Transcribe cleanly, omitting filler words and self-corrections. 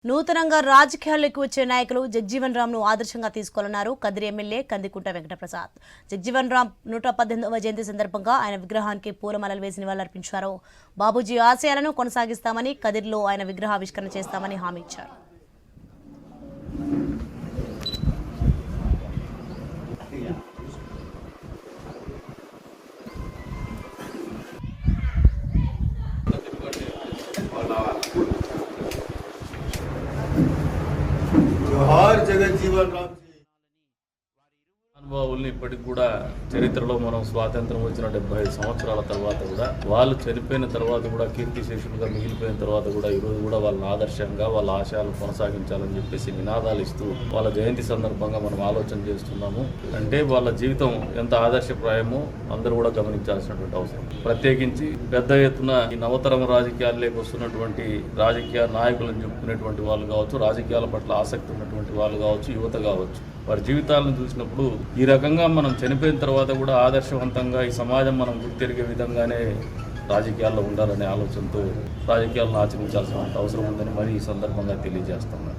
నూతనంగా రాజకీయాల్లోకి వచ్చే నాయకులు జగ్జీవన్ రామ్ ను ఆదర్శంగా తీసుకోవాలన్నారు కదిరి ఎమ్మెల్యే కందికుంట వెంకటప్రసాద్. జగ్జీవన్ రామ్ 118వ జయంతి సందర్భంగా ఆయన విగ్రహానికి పూలమాలలు వేసి నివాళులర్పించారు. బాబూజీ ఆశయాలను కొనసాగిస్తామని, కదిరిలో ఆయన విగ్రహావిష్కరణ చేస్తామని హామీ ఇచ్చారు. जोहार जगज्जीवन राम जी అనుభవాల్ని ఇప్పటికి కూడా చరిత్రలో మనం స్వాతంత్రం వచ్చిన 75 సంవత్సరాల తర్వాత కూడా వాళ్ళు చనిపోయిన తర్వాత కూడా కీర్తిశేషులుగా మిగిలిపోయిన తర్వాత కూడా ఈరోజు కూడా వాళ్ళని ఆదర్శంగా వాళ్ళ ఆశయాలను కొనసాగించాలని చెప్పేసి నినాదాలు ఇస్తూ వాళ్ళ జయంతి సందర్భంగా మనం ఆలోచన చేస్తున్నాము. అంటే వాళ్ళ జీవితం ఎంత ఆదర్శప్రాయమో అందరూ కూడా గమనించాల్సినటువంటి అవసరం. ప్రత్యేకించి పెద్ద ఎత్తున ఈ నవతరం రాజకీయాల్లోకి వస్తున్నటువంటి రాజకీయ నాయకులను చెప్పుకునేటువంటి వాళ్ళు కావచ్చు, రాజకీయాల పట్ల ఆసక్తి ఉన్నటువంటి వాళ్ళు కావచ్చు, యువత కావచ్చు, వారి జీవితాలను చూసినప్పుడు ఈ రకంగా మనం చనిపోయిన తర్వాత కూడా ఆదర్శవంతంగా ఈ సమాజం మనం గుర్తెరిగే విధంగానే రాజకీయాల్లో ఉండాలనే ఆలోచనతో రాజకీయాలను ఆచరించాల్సిన అవసరం ఉందని మరి ఈ సందర్భంగా తెలియజేస్తున్నాను.